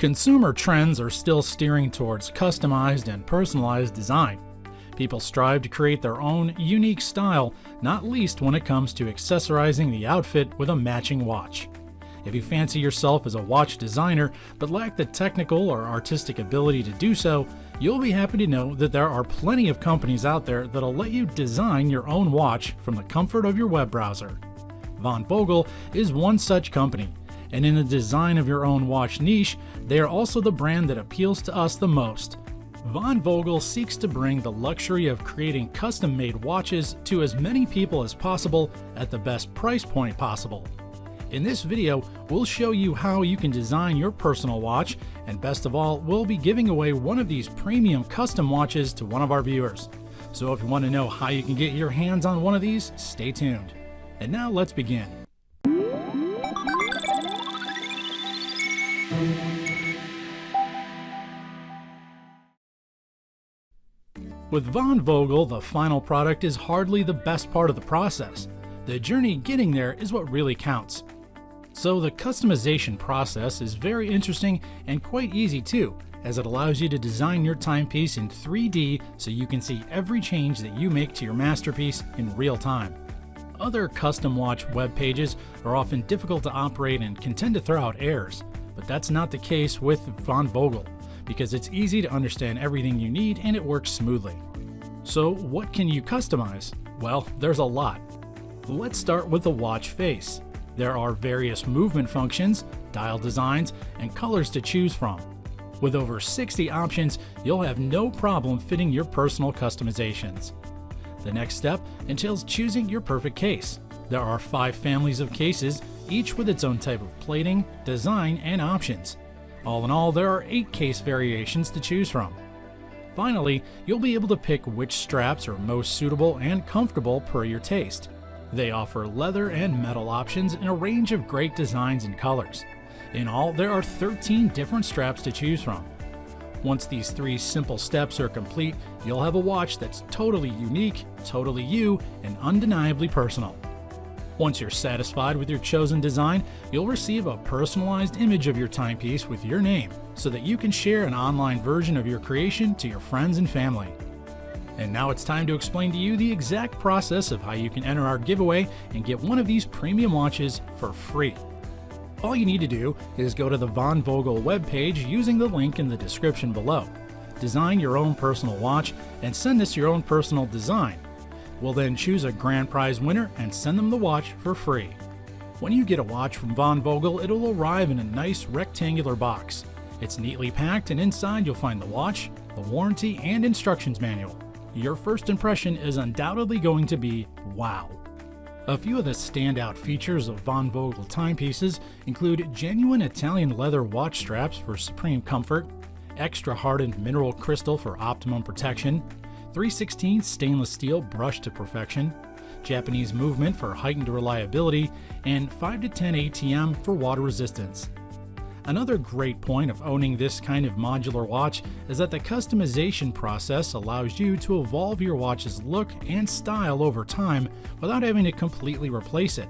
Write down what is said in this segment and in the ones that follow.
Consumer trends are still steering towards customized and personalized design. People strive to create their own unique style, not least when it comes to accessorizing the outfit with a matching watch. If you fancy yourself as a watch designer but lack the technical or artistic ability to do so, you'll be happy to know that there are plenty of companies out there that'll let you design your own watch from the comfort of your web browser. Vogel is one such company, and in the design of your own watch niche, they are also the brand that appeals to us the most. Vogel seeks to bring the luxury of creating custom-made watches to as many people as possible at the best price point possible. In this video, we'll show you how you can design your personal watch, and best of all, we'll be giving away one of these premium custom watches to one of our viewers. So if you want to know how you can get your hands on one of these, stay tuned. And now let's begin. With Vogel, the final product is hardly the best part of the process. The journey getting there is what really counts. So the customization process is very interesting and quite easy too, as it allows you to design your timepiece in 3D so you can see every change that you make to your masterpiece in real time. Other custom watch web pages are often difficult to operate and can tend to throw out errors, but that's not the case with Vogel, because it's easy to understand everything you need and it works smoothly. So what can you customize? Well, there's a lot. Let's start with the watch face. There are various movement functions, dial designs, and colors to choose from. With over 60 options, you'll have no problem fitting your personal customizations. The next step entails choosing your perfect case. There are 5 families of cases, each with its own type of plating, design, and options. All in all, there are 8 case variations to choose from. Finally, you'll be able to pick which straps are most suitable and comfortable per your taste. They offer leather and metal options in a range of great designs and colors. In all, there are 13 different straps to choose from. Once these 3 simple steps are complete, you'll have a watch that's totally unique, totally you, and undeniably personal. Once you're satisfied with your chosen design, you'll receive a personalized image of your timepiece with your name, so that you can share an online version of your creation to your friends and family. And now it's time to explain to you the exact process of how you can enter our giveaway and get one of these premium watches for free. All you need to do is go to the Vogel webpage using the link in the description below. Design your own personal watch and send us your own personal design. We'll then choose a grand prize winner and send them the watch for free. When you get a watch from Vogel, it'll arrive in a nice rectangular box. It's neatly packed, and inside you'll find the watch, the warranty, and instructions manual. Your first impression is undoubtedly going to be wow. A few of the standout features of Vogel timepieces include genuine Italian leather watch straps for supreme comfort, extra hardened mineral crystal for optimum protection, 3/16 stainless steel brushed to perfection, Japanese movement for heightened reliability, and 5 to 10 ATM for water resistance. Another great point of owning this kind of modular watch is that the customization process allows you to evolve your watch's look and style over time without having to completely replace it.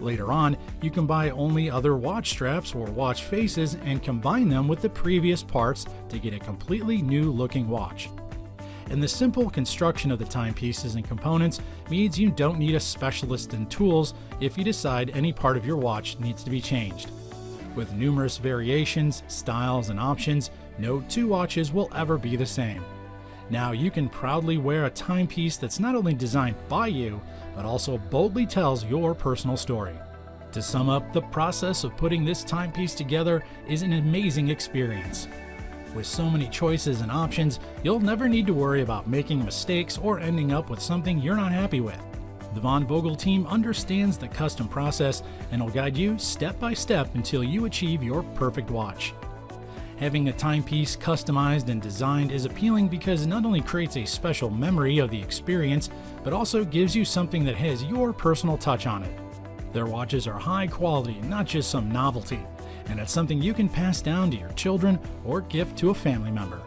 Later on, you can buy only other watch straps or watch faces and combine them with the previous parts to get a completely new looking watch. And the simple construction of the timepieces and components means you don't need a specialist in tools if you decide any part of your watch needs to be changed. With numerous variations, styles, and options, no 2 watches will ever be the same. Now you can proudly wear a timepiece that's not only designed by you, but also boldly tells your personal story. To sum up, the process of putting this timepiece together is an amazing experience. With so many choices and options, you'll never need to worry about making mistakes or ending up with something you're not happy with. The Vogel team understands the custom process and will guide you step by step until you achieve your perfect watch. Having a timepiece customized and designed is appealing because it not only creates a special memory of the experience, but also gives you something that has your personal touch on it. Their watches are high quality, not just some novelty, and it's something you can pass down to your children or gift to a family member.